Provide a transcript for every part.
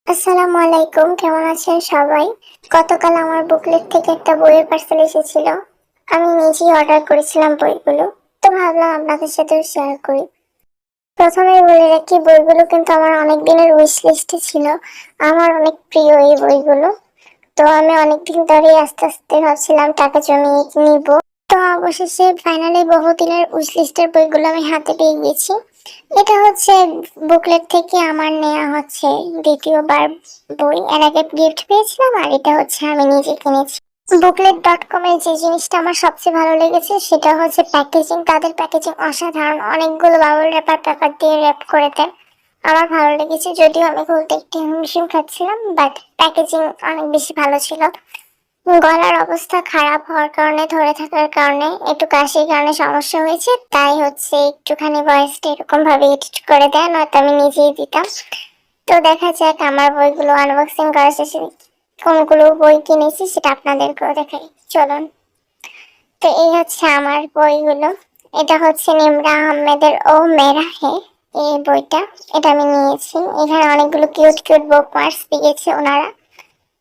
আসসালামু আলাইকুম, কেমন আছেন সবাই? গতকাল আমার বুকলেট থেকে একটা বইয়ের পার্সেল এসেছিল। আমি নিজেই অর্ডার করেছিলাম বইগুলো, তো ভাবলাম আপনাদের সাথেও শেয়ার করি। প্রথমেই বলে রাখি, বইগুলো কিন্তু আমার অনেক দিনের উইশ লিস্টে ছিল। আমার অনেক প্রিয় এই বইগুলো। তো আমি অনেকদিন ধরেই আস্তে আস্তে ভাবছিলাম টাকা জমিয়ে নিব। তো অবশেষে ফাইনালি বহুদিনের উইশ লিস্টের বইগুলো আমি হাতে পেয়ে গেছি। এটা হচ্ছে বুকলেট থেকে আমার নেওয়া হচ্ছে দ্বিতীয়বার বই। এর আগে গিফট পেয়েছিলাম, আর এটা হচ্ছে আমি নিজে কিনেছি। বুকলেট.com এর যে জিনিসটা আমার সবচেয়ে ভালো লেগেছে সেটা হচ্ছে প্যাকেজিং। তাদের প্যাকেজিং অসাধারণ, অনেকগুলো বাবল র্যাপার পেপার দিয়ে র্যাপ করে দেয়। আমার ভালো লেগেছে, যদিও আমি খুলতে একটু হিমশিম খাচ্ছিলাম, বাট প্যাকেজিং অনেক বেশি ভালো ছিল। গলার অবস্থা খারাপ হওয়ার কারণে, ধরে থাকার কারণে, একটু কাশির কারণে সমস্যা হয়েছে, তাই হচ্ছে একটুখানি ভয়েসটা এরকম ভাবে এডিট করে দেয়, নয়তো আমি নিজেই দিতাম। তো দেখা যাক আমার বইগুলো আনবক্সিং করা শেষে কোনগুলো বই কিনেছি সেটা আপনাদেরকেও দেখাই, চলুন। তো এই হচ্ছে আমার বইগুলো। এটা হচ্ছে নিমরা আহমেদের ও মেরা হে, এই বইটা। এটা আমি নিয়েছি। এখানে অনেকগুলো কিউট কিউট বুকমার্কস দিয়েছে ওনারা।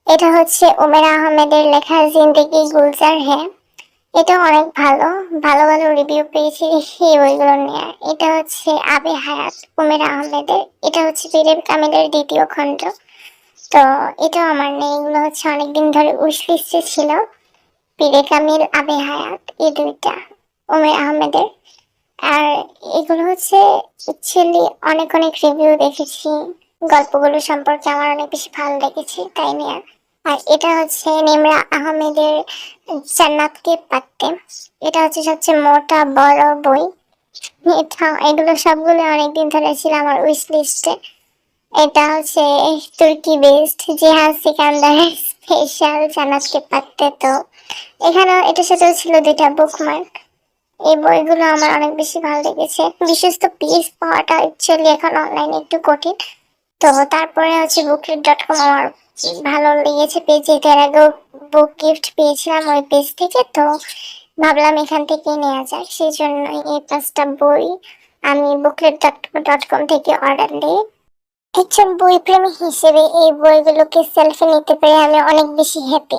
এটা হচ্ছে উমের আহমেদের লেখা জিন্দেগি গুলজার হ্যাঁ। এটা অনেক ভালো, ভালো ভালো রিভিউ পেয়েছি এই বইগুলো নিয়ে। এটা হচ্ছে আবে হায়াত উমের আহমেদের। এটা হচ্ছে বীরের কামিলের দ্বিতীয় খণ্ড। তো এটাও আমার নেই। এগুলো হচ্ছে অনেকদিন ধরে উইশ লিস্টে ছিল। বীরে কামিল, আবে হায়াত, এই দুইটা উমের আহমেদের। আর এগুলো হচ্ছে অ্যাকচুয়ালি অনেক অনেক রিভিউ দেখেছি, গল্পগুলো সম্পর্কে আমার অনেক বেশি ভালো লেগেছে, তাই নিয়ে। আর এটা হচ্ছে নিমরা আহমেদের জান্নাতকে পাত্তে। এটা হচ্ছে সবচেয়ে মোটা বড় বই। এগুলো সবগুলো অনেকদিন ধরে ছিল আমার উইশ লিস্টে। এটা হচ্ছে তুর্কি বেসড জিহাদ সিকান্দারের স্পেশাল জান্নাতকে পাত্তে। তো এখানে এটার সাথেও ছিল দুইটা বুকমার্ক। এই বইগুলো আমার অনেক বেশি ভালো লেগেছে। বিশেষ তো পিস পাওয়াটা অ্যাকচুয়ালি এখন অনলাইনে একটু কঠিন। তো তারপরে হচ্ছে বুকলেট.com আমার ভালো লেগেছে পেজ। এর আগেও বুক গিফট পেয়েছিলাম ওই পেজ থেকে, তো ভাবলাম এখান থেকে নেওয়া যায়, সেই জন্য এই 5টা বই আমি বুকলেট.com থেকে অর্ডার দিই। একজন বই প্রেমী হিসেবে এই বইগুলোকে সেলফি নিতে পেরে আমি অনেক বেশি হ্যাপি।